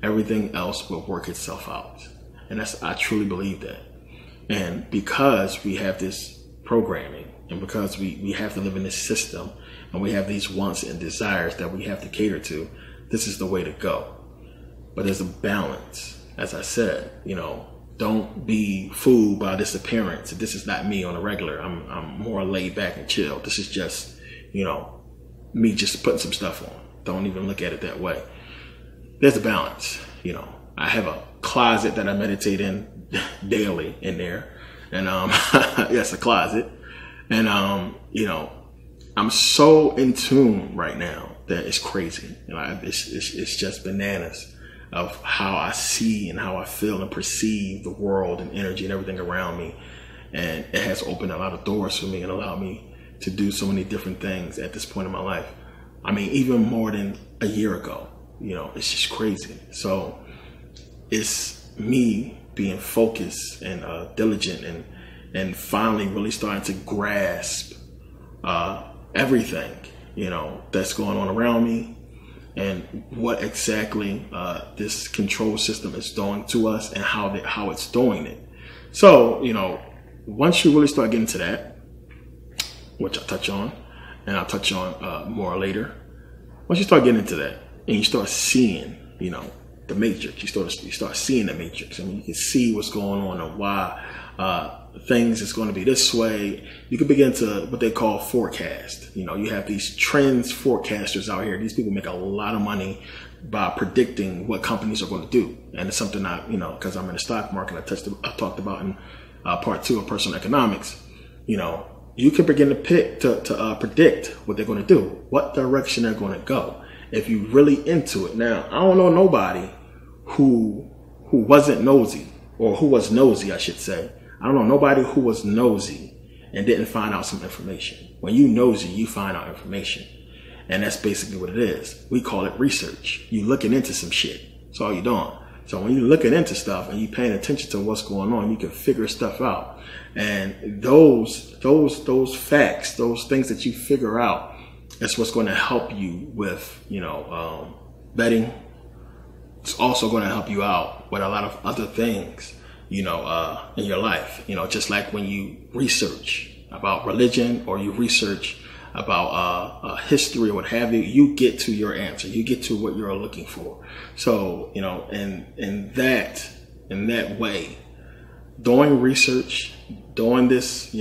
everything else will work itself out. And I truly believe that. And because we have this programming, and because we have to live in this system, and we have these wants and desires that we have to cater to, this is the way to go. But there's a balance. As I said, don't be fooled by this appearance. This is not me on a regular. I'm more laid back and chill. This is just, me just putting some stuff on. Don't even look at it that way. There's a balance. I have a closet that I meditate in daily in there. And, yes, a closet. And, I'm so in tune right now that it's crazy. It's just bananas of how I see and how I feel and perceive the world and energy and everything around me. And it has opened a lot of doors for me and allowed me to do so many different things at this point in my life. I mean, even more than a year ago, it's just crazy. So it's me being focused and diligent and finally really starting to grasp everything, that's going on around me, and what exactly this control system is doing to us and how it's doing it. So, once you really start getting to that, which I'll touch on, and I'll touch on more later. Once you start getting into that and you start seeing, the matrix, you start seeing the matrix. I mean, you can see what's going on and why things is going to be this way. You can begin to what they call forecast. You have these trends forecasters out here. These people make a lot of money by predicting what companies are going to do. And it's something because I'm in the stock market, I talked about in part 2 of personal economics. You can begin to predict what they're going to do, what direction they're going to go, if you're really into it. Now, I don't know nobody who wasn't nosy, or who was nosy, I should say. I don't know nobody who was nosy and didn't find out some information. When you nosy, you find out information. And that's basically what it is. We call it research. You looking into some shit. That's all you're doing. So when you're looking into stuff and you're paying attention to what's going on, you can figure stuff out. And those facts, those things that you figure out, that's what's going to help you with, betting. It's also going to help you out with a lot of other things, in your life. Just like when you research about religion or you research about history or what have you, you get to your answer. You get to what you're looking for. So, in that way, doing research, doing this,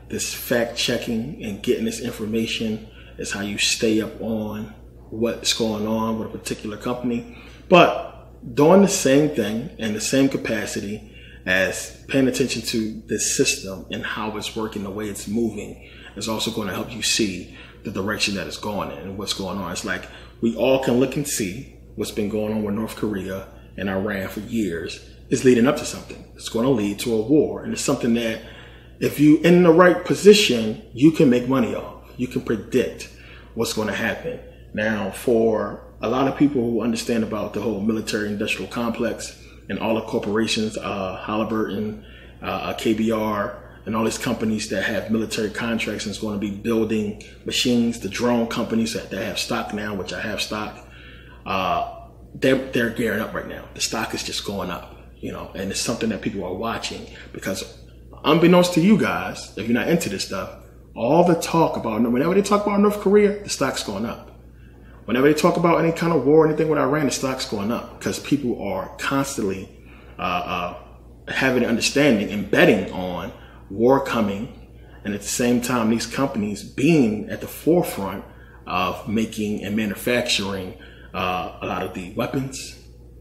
this fact checking and getting this information is how you stay up on what's going on with a particular company. But doing the same thing in the same capacity as paying attention to this system and how it's working, the way it's moving, is also going to help you see the direction that it's going in and what's going on. It's like we all can look and see what's been going on with North Korea and Iran for years is leading up to something. It's going to lead to a war. And it's something that if you're in the right position, you can make money off. You can predict what's going to happen. Now, for a lot of people who understand about the whole military industrial complex and all the corporations, Halliburton, KBR, and all these companies that have military contracts and is going to be building machines, the drone companies that have stock now, which I have stock, they're gearing up right now. The stock is just going up, and it's something that people are watching because unbeknownst to you guys, if you're not into this stuff, all the talk about, whenever they talk about North Korea, the stock's going up. Whenever they talk about any kind of war or anything with Iran, the stock's going up because people are constantly having an understanding and betting on war coming, and at the same time, these companies being at the forefront of making and manufacturing a lot of the weapons,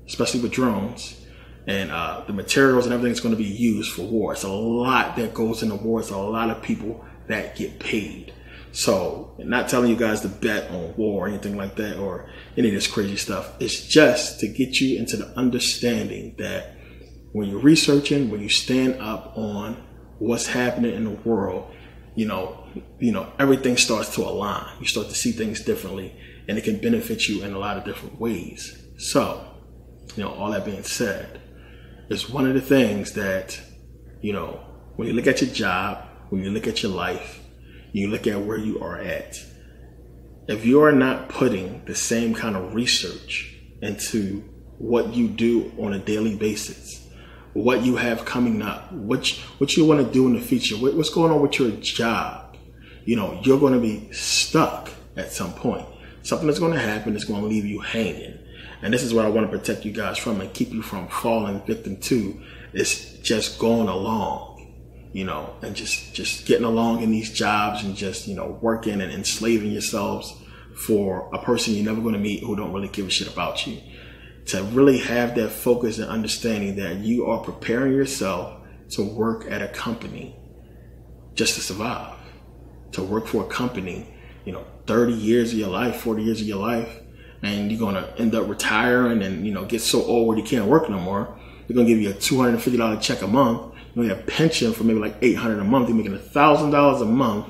especially with drones, and the materials and everything that's going to be used for war. It's a lot that goes into war. It's a lot of people that get paid. So, I'm not telling you guys to bet on war or anything like that or any of this crazy stuff. It's just to get you into the understanding that when you're researching, when you stand up on what's happening in the world, everything starts to align. You start to see things differently, and it can benefit you in a lot of different ways. So, all that being said, it's one of the things that, when you look at your job, when you look at your life, you look at where you are at, if you are not putting the same kind of research into what you do on a daily basis, what you have coming up, what you want to do in the future, what's going on with your job. You know, you're going to be stuck at some point. Something that's going to happen that's going to leave you hanging. And this is what I want to protect you guys from and keep you from falling victim to, is just going along, you know, and just getting along in these jobs and just, you know, working and enslaving yourselves for a person you're never going to meet who don't really give a shit about you. To really have that focus and understanding that you are preparing yourself to work at a company just to survive, to work for a company, you know, 30 years of your life, 40 years of your life, and you're going to end up retiring and, you know, get so old where you can't work no more. They're going to give you a $250 check a month. You're going to get a pension for maybe like $800 a month. You're making $1,000 a month,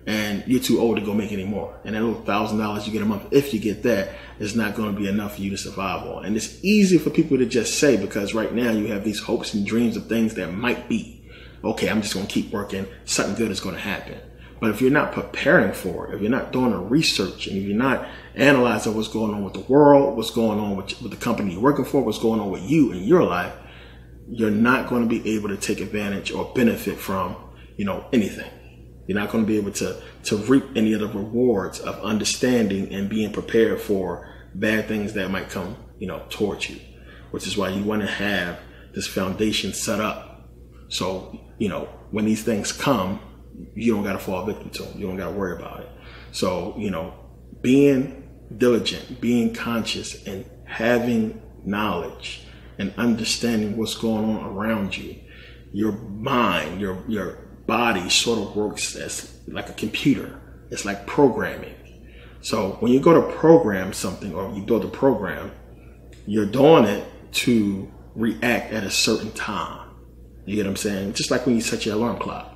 and you're too old to go make any more. And that little $1,000 you get a month, if you get that, is not going to be enough for you to survive on. And it's easy for people to just say, because right now you have these hopes and dreams of things that might be. Okay, I'm just going to keep working. Something good is going to happen. But if you're not preparing for it, if you're not doing the research, and if you're not analyzing what's going on with the world, what's going on with the company you're working for, what's going on with you in your life, you're not going to be able to take advantage or benefit from, you know, anything. You're not going to be able to reap any of the rewards of understanding and being prepared for bad things that might come, you know, towards you, which is why you want to have this foundation set up. So, you know, when these things come, you don't got to fall victim to them. You don't got to worry about it. So, you know, being diligent, being conscious, and having knowledge and understanding what's going on around you, your mind, your body sort of works as like a computer. It's like programming. So when you go to program something or you build a program, you're doing it to react at a certain time. You get what I'm saying? Just like when you set your alarm clock.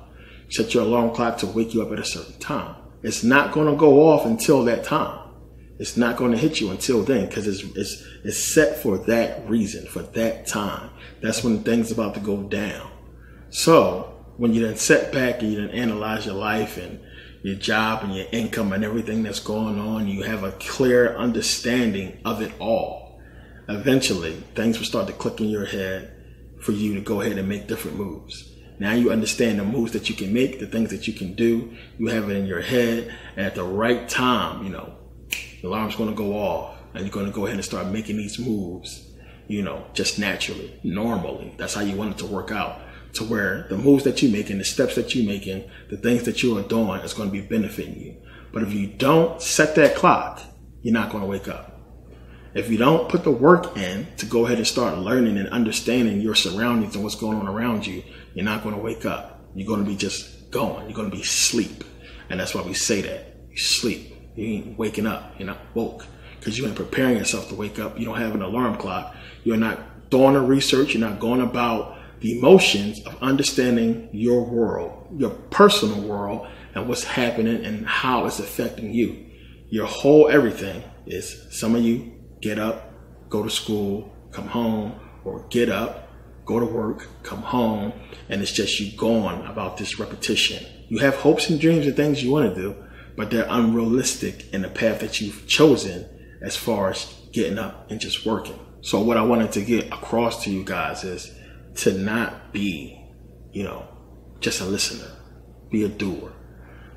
Set your alarm clock to wake you up at a certain time. It's not going to go off until that time. It's not going to hit you until then, because it's set for that reason, for that time. That's when things are about to go down. So when you then sit back and you then analyze your life and your job and your income and everything that's going on, you have a clear understanding of it all. Eventually, things will start to click in your head for you to go ahead and make different moves. Now you understand the moves that you can make, the things that you can do. You have it in your head, and at the right time, you know, the alarm's going to go off, and you're going to go ahead and start making these moves, you know, just naturally, normally. That's how you want it to work out, to where the moves that you're making, the steps that you're making, the things that you are doing is going to be benefiting you. But if you don't set that clock, you're not going to wake up. If you don't put the work in to go ahead and start learning and understanding your surroundings and what's going on around you, you're not going to wake up. You're going to be just going. You're going to be asleep. And that's why we say that. You sleep. You ain't waking up. You're not woke. Because you ain't preparing yourself to wake up. You don't have an alarm clock. You're not doing the research. You're not going about the emotions of understanding your world, your personal world, and what's happening and how it's affecting you. Your whole everything is, some of you get up, go to school, come home, or get up, go to work, come home, and it's just you going about this repetition. You have hopes and dreams and things you want to do, but they're unrealistic in the path that you've chosen as far as getting up and just working. So what I wanted to get across to you guys is to not be, you know, just a listener. Be a doer.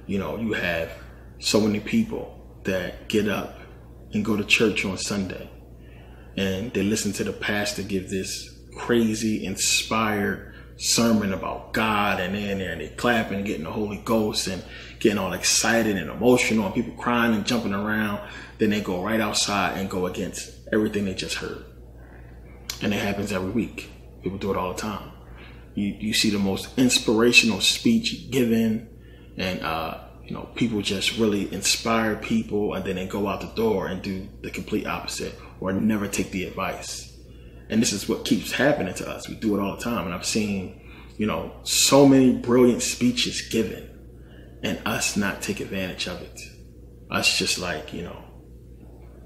You know, you have so many people that get up and go to church on Sunday, and they listen to the pastor give this crazy inspired sermon about God, and they're in there and they clapping and getting the Holy Ghost and getting all excited and emotional and people crying and jumping around. Then they go right outside and go against everything they just heard. And it happens every week. People do it all the time. You see the most inspirational speech given, and you know, people just really inspire people, and then they go out the door and do the complete opposite or never take the advice. And this is what keeps happening to us. We do it all the time. And I've seen, you know, so many brilliant speeches given and us not take advantage of it. Us just like, you know,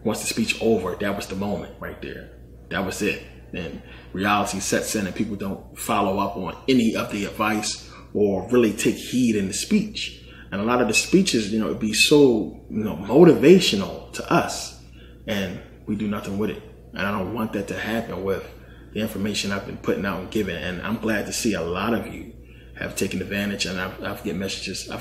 once the speech over, that was the moment right there. That was it. And reality sets in and people don't follow up on any of the advice or really take heed in the speech. And a lot of the speeches, you know, it'd be so, you know, motivational to us, and we do nothing with it. And I don't want that to happen with the information I've been putting out and giving. And I'm glad to see a lot of you have taken advantage. And I've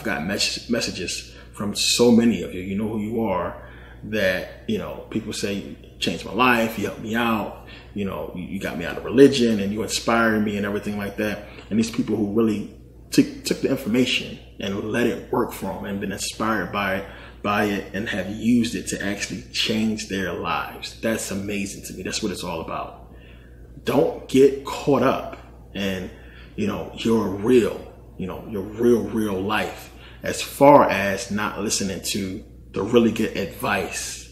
got messages from so many of you. You know who you are. That, you know, people say, you changed my life, you helped me out, you know, you got me out of religion and you inspired me and everything like that. And these people who really took the information and let it work for them and been inspired by it and have used it to actually change their lives. That's amazing to me. That's what it's all about. Don't get caught up in, you know, your real life, as far as not listening to the really good advice,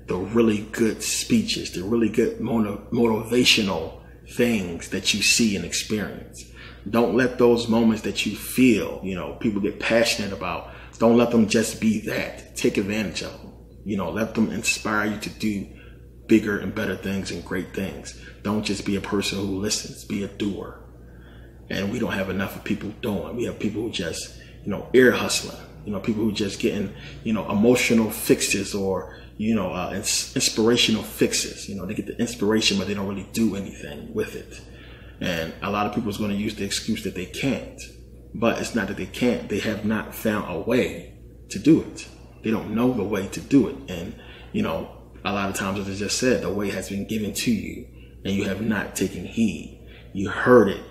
the really good speeches, the really good motivational things that you see and experience. Don't let those moments that you feel, you know, people get passionate about, don't let them just be that. Take advantage of them. You know, let them inspire you to do bigger and better things and great things. Don't just be a person who listens, be a doer. And we don't have enough of people doing. We have people who just, you know, ear hustling. You know, people who just getting, you know, emotional fixes or, you know, inspirational fixes. You know, they get the inspiration, but they don't really do anything with it. And a lot of people is going to use the excuse that they can't. But it's not that they can't. They have not found a way to do it. They don't know the way to do it. And, you know, a lot of times, as I just said, the way has been given to you and you have not taken heed. You heard it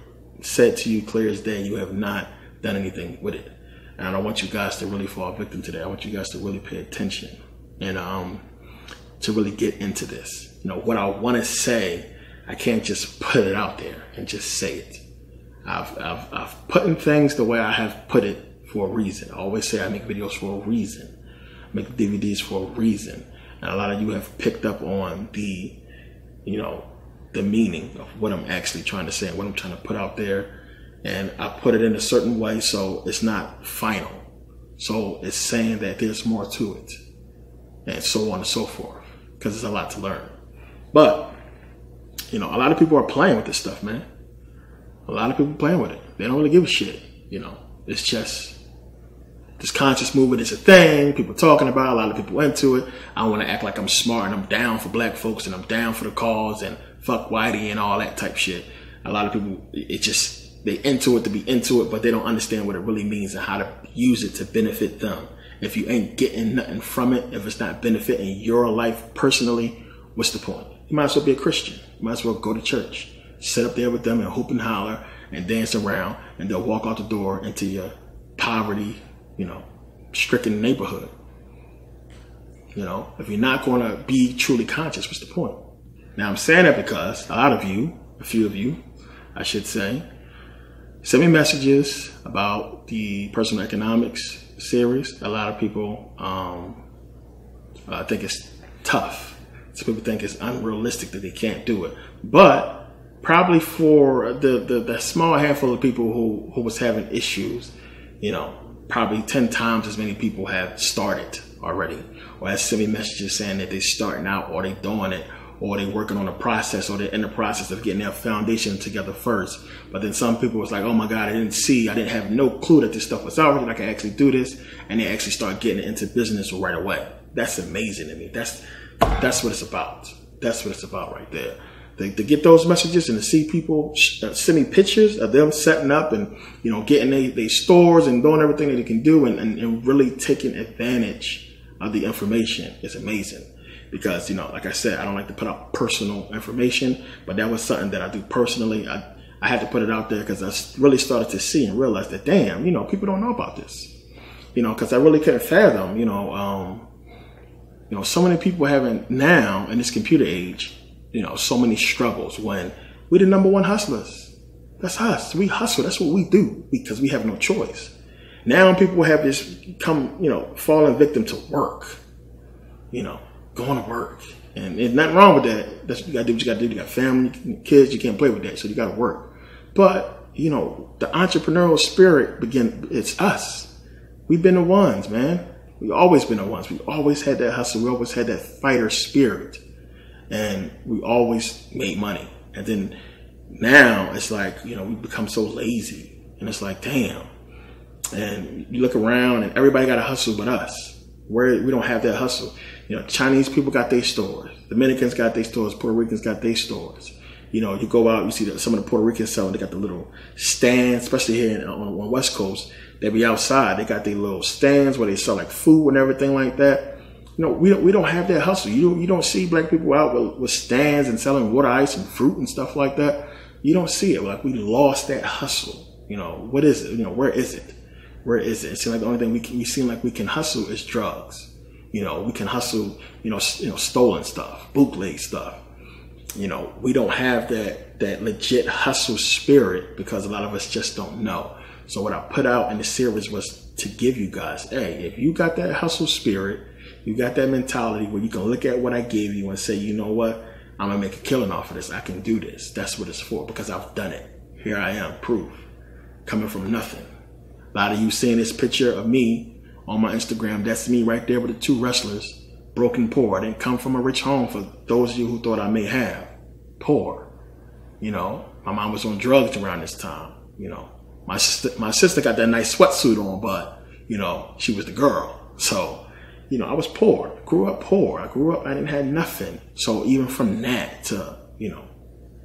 said to you clear as day. You have not done anything with it. And I don't want you guys to really fall victim to that. I want you guys to really pay attention and to really get into this. You know, what I want to say, I can't just put it out there and just say it. I've put in things the way I have put it for a reason. I always say I make videos for a reason. I make DVDs for a reason. And a lot of you have picked up on the, you know, the meaning of what I'm actually trying to say and what I'm trying to put out there. And I put it in a certain way so it's not final. So it's saying that there's more to it. And so on and so forth. Because there's a lot to learn. But, you know, a lot of people are playing with this stuff, man. A lot of people playing with it. They don't really give a shit. You know, it's just this conscious movement is a thing. People talking about it, a lot of people into it. I want to act like I'm smart and I'm down for black folks and I'm down for the cause and fuck whitey and all that type shit. A lot of people, it just, they into it to be into it, but they don't understand what it really means and how to use it to benefit them. If you ain't getting nothing from it, if it's not benefiting your life personally, what's the point? You might as well be a Christian. You might as well go to church. Sit up there with them and hoop and holler and dance around, and they'll walk out the door into your poverty, you know, stricken neighborhood. You know, if you're not going to be truly conscious, what's the point? Now, I'm saying that because a lot of you, a few of you, I should say, send me messages about the personal economics series. A lot of people think it's tough. Some people think it's unrealistic that they can't do it. But probably for the small handful of people who was having issues, you know, probably 10 times as many people have started already, or have sent me messages saying that they're starting out, or they doing it, or they're working on a process, or they're in the process of getting their foundation together first. But then some people was like, oh my God, I didn't have no clue that this stuff was out, that I can actually do this. And they actually start getting into business right away. That's amazing to me. That's what it's about. That's what it's about right there. To get those messages and to see people send me pictures of them setting up and, you know, getting their stores and doing everything that they can do and really taking advantage of the information is amazing. Because, you know, like I said, I don't like to put out personal information, but that was something that I do personally. I had to put it out there because I really started to see and realize that, damn, you know, people don't know about this. You know, because I really couldn't fathom, you know, so many people having now in this computer age, you know, so many struggles when we're the #1 hustlers. That's us. We hustle. That's what we do because we have no choice. Now people have this falling victim to work, you know, going to work. And there's nothing wrong with that. That's what you got to do. What you got to do. You got family, kids. You can't play with that. So you got to work. But, you know, the entrepreneurial spirit it's us. We've been the ones, man. We've always been the ones. We always had that hustle. We always had that fighter spirit. And we always made money. And then now it's like, you know, we become so lazy. And it's like, damn. And you look around and everybody got to hustle but us. Where we don't have that hustle. You know, Chinese people got their stores. Dominicans got their stores. Puerto Ricans got their stores. You know, you go out, you see that some of the Puerto Ricans selling, they got the little stands, especially here on West Coast. They be outside. They got their little stands where they sell like food and everything like that. You know, we don't have that hustle. You don't see black people out with stands and selling water ice and fruit and stuff like that. You don't see it. Like, we lost that hustle. You know, what is it? You know, where is it? Where is it? It seems like the only thing we seem like we can hustle is drugs. You know, we can hustle, stolen stuff, bootleg stuff. You know, we don't have that legit hustle spirit because a lot of us just don't know. So what I put out in the series was to give you guys, hey, if you got that hustle spirit, you got that mentality where you can look at what I gave you and say, you know what, I'm going to make a killing off of this. I can do this. That's what it's for, because I've done it. Here I am, proof, coming from nothing. A lot of you seeing this picture of me on my Instagram, that's me right there with the two wrestlers, broken poor. I didn't come from a rich home, for those of you who thought I may have. Poor. You know, my mom was on drugs around this time. You know, my sister got that nice sweatsuit on, but, you know, she was the girl. So, you know, I was poor, grew up poor. I didn't have nothing. So even from that to, you know,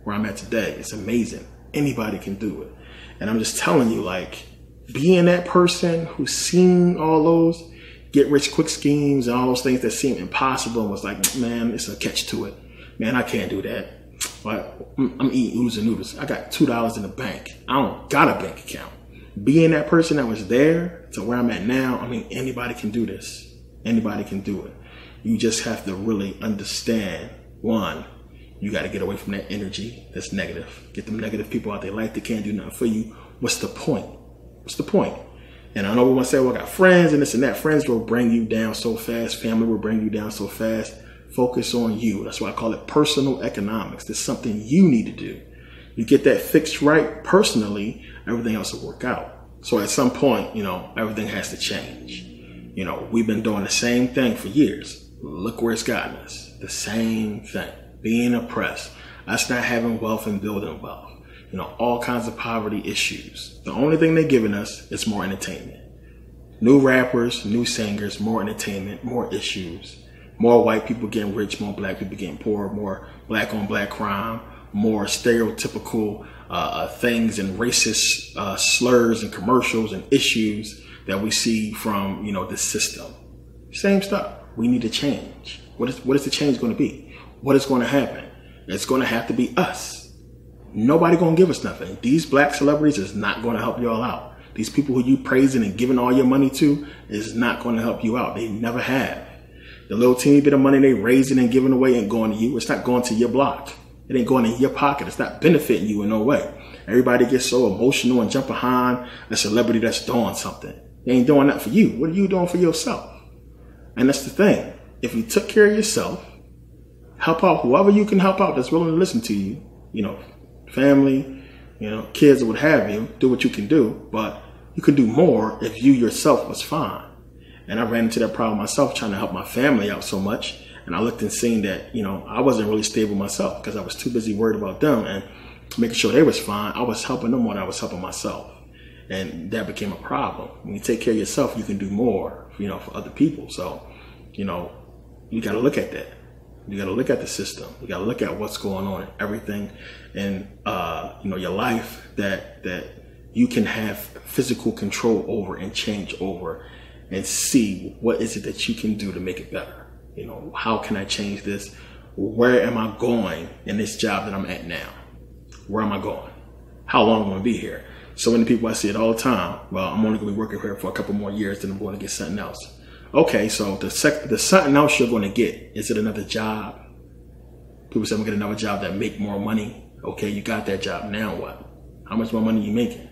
where I'm at today, it's amazing. Anybody can do it. And I'm just telling you, like, being that person who's seen all those get rich quick schemes and all those things that seem impossible and was like, man, it's a catch to it. Man, I can't do that. But I'm eating oodles and noodles. I got $2 in the bank. I don't got a bank account. Being that person that was there to where I'm at now, I mean, anybody can do this. Anybody can do it. You just have to really understand, one, you got to get away from that energy that's negative. Get them negative people out their life that can't do nothing for you. What's the point? What's the point? And I know we want to say, well, I got friends and this and that. Friends will bring you down so fast. Family will bring you down so fast. Focus on you. That's why I call it personal economics. There's something you need to do. You get that fixed right personally, everything else will work out. So at some point, you know, everything has to change. You know, we've been doing the same thing for years. Look where it's gotten us. The same thing. Being oppressed. Us not having wealth and building wealth. You know, all kinds of poverty issues. The only thing they're giving us is more entertainment. New rappers, new singers, more entertainment, more issues. More white people getting rich, more black people getting poor, more black on black crime, more stereotypical things and racist slurs and commercials and issues that we see from, you know, the system. Same stuff. We need to change. What is the change going to be? What is going to happen? It's going to have to be us. Nobody going to give us nothing. These black celebrities is not going to help y'all out. These people who you praising and giving all your money to is not going to help you out. They never have. The little teeny bit of money they raising and giving away ain't going to you. It's not going to your block. It ain't going in your pocket. It's not benefiting you in no way. Everybody gets so emotional and jump behind a celebrity that's doing something. They ain't doing that for you. What are you doing for yourself? And that's the thing. If you took care of yourself, help out whoever you can help out that's willing to listen to you, you know, family, you know, kids or what have you, do what you can do. But you could do more if you yourself was fine. And I ran into that problem myself, trying to help my family out so much. And I looked and seen that, you know, I wasn't really stable myself because I was too busy worried about them and making sure they was fine. I was helping them more than I was helping myself. And that became a problem. When you take care of yourself, you can do more, you know, for other people. So, you know, you got to look at that. You got to look at the system. You got to look at what's going on, everything in, you know, your life that you can have physical control over and change over. And see what is it that you can do to make it better. You know, how can I change this? Where am I going in this job that I'm at now? Where am I going? How long am I going to be here? So many people, I see it all the time. Well, I'm only going to be working here for a couple more years, then I'm going to get something else. Okay, so the something else you're going to get, is it another job? People say I'm going to get another job that make more money. Okay, you got that job. Now what? How much more money are you making?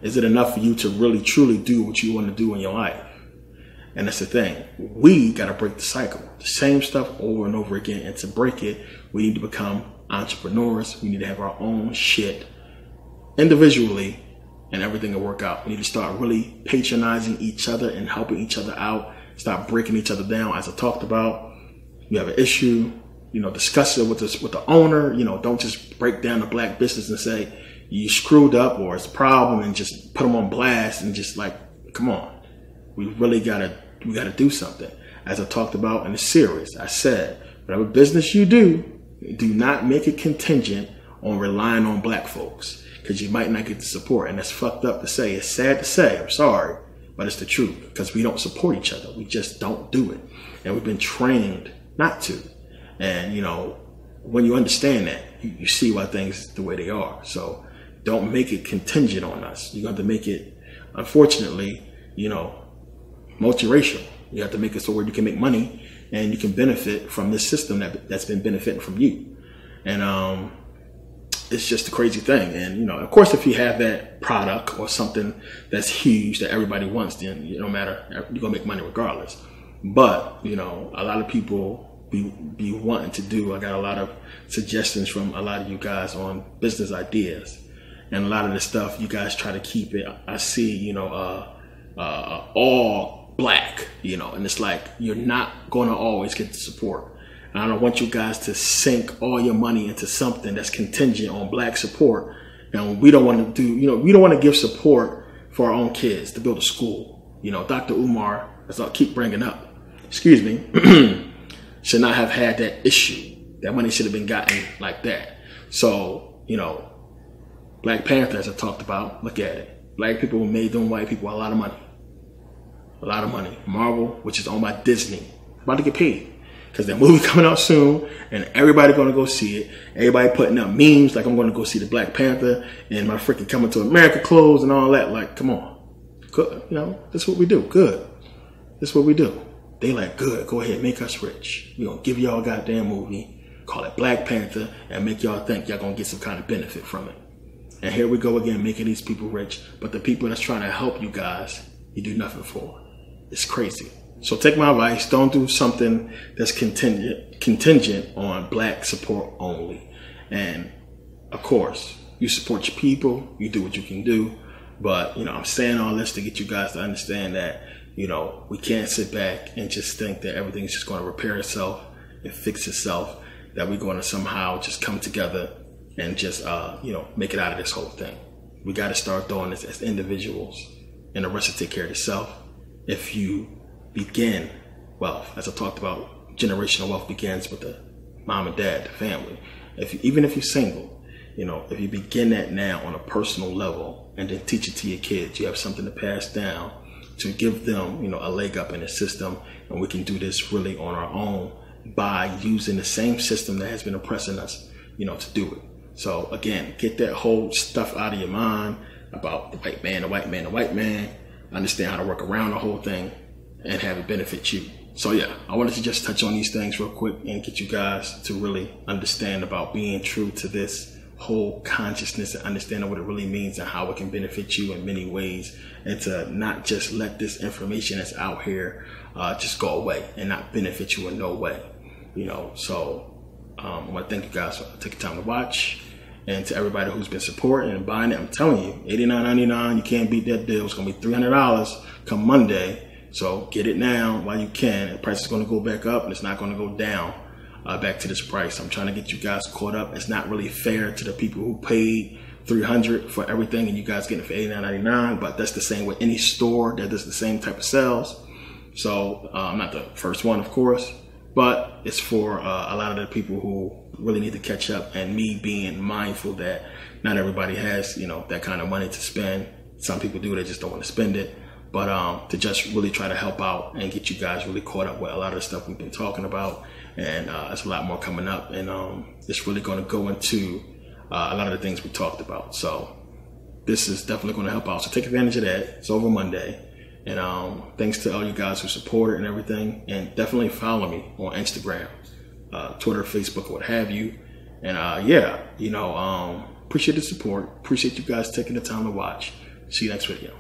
Is it enough for you to really, truly do what you want to do in your life? And that's the thing. We got to break the cycle. The same stuff over and over again. And to break it, we need to become entrepreneurs. We need to have our own shit individually, and everything will work out. We need to start really patronizing each other and helping each other out. Stop breaking each other down. As I talked about, you have an issue, you know, discuss it with the owner. You know, don't just break down the black business and say you screwed up or it's a problem and just put them on blast and just like, come on. We really gotta do something. as I talked about in the series, I said, whatever business you do not make it contingent on relying on black folks, because you might not get the support. And that's fucked up to say. It's sad to say. I'm sorry, but it's the truth, because we don't support each other. We just don't do it. And we've been trained not to. And, you know, when you understand that, you see why things the way they are. So don't make it contingent on us. You have to make it, unfortunately, you know, multiracial. You have to make it so where you can make money and you can benefit from this system that's been benefiting from you. And it's just a crazy thing. And, you know, of course, if you have that product or something that's huge that everybody wants, then it don't matter. You're going to make money regardless. But, you know, a lot of people be wanting to do. I got a lot of suggestions from a lot of you guys on business ideas. And a lot of the stuff you guys try to keep it. I see, you know, all black, you know, and it's like you're not going to always get the support. And I don't want you guys to sink all your money into something that's contingent on black support. And we don't want to do, you know, we don't want to give support for our own kids to build a school. You know, Dr. Umar, as I'll keep bringing up, excuse me, should not have had that issue. That money should have been gotten like that. So, you know, Black Panther, as I talked about, look at it. Black people made them white people a lot of money. A lot of money. Marvel, which is owned by Disney, about to get paid. Because that movie coming out soon, and everybody going to go see it. Everybody putting up memes like I'm going to go see the Black Panther and my freaking Coming to America clothes and all that. Like, come on. Good. You know, that's what we do. Good. That's what we do. They like, good, go ahead, make us rich. We're going to give y'all a goddamn movie, call it Black Panther, and make y'all think y'all going to get some kind of benefit from it. And here we go again, making these people rich. But the people that's trying to help you guys, you do nothing for. It's crazy. So take my advice. Don't do something that's contingent on black support only. And of course, you support your people. You do what you can do. But, you know, I'm saying all this to get you guys to understand that, you know, we can't sit back and just think that everything's just going to repair itself and fix itself, that we're going to somehow just come together and just, you know, make it out of this whole thing. We got to start doing this as individuals, and the rest will take care of itself. If you begin wealth, as I talked about, generational wealth begins with the mom and dad, the family. Even if you're single, you know, if you begin that now on a personal level and then teach it to your kids, you have something to pass down to give them, you know, a leg up in the system. And we can do this really on our own by using the same system that has been oppressing us, you know, to do it. So again, get that whole stuff out of your mind about the white man, the white man, the white man. Understand how to work around the whole thing and have it benefit you. So yeah, I wanted to just touch on these things real quick and get you guys to really understand about being true to this whole consciousness and understanding what it really means and how it can benefit you in many ways, and to not just let this information that's out here just go away and not benefit you in no way. You know, so I want to thank you guys for taking time to watch, and to everybody who's been supporting and buying it. I'm telling you, $89.99, you can't beat that deal. It's gonna be $300 come Monday. So get it now while you can. The price is going to go back up, and it's not going to go down back to this price. I'm trying to get you guys caught up. It's not really fair to the people who paid $300 for everything, and you guys getting it for $89.99. But that's the same with any store that does the same type of sales. So I'm not the first one, of course, but it's for a lot of the people who really need to catch up. And me being mindful that not everybody has, you know, that kind of money to spend. Some people do; they just don't want to spend it. But to just really try to help out and get you guys really caught up with a lot of the stuff we've been talking about. And there's a lot more coming up. And it's really going to go into a lot of the things we talked about. So this is definitely going to help out. So take advantage of that. It's over Monday. And thanks to all you guys who support it and everything. And definitely follow me on Instagram, Twitter, Facebook, what have you. And yeah, you know, appreciate the support. Appreciate you guys taking the time to watch. See you next video.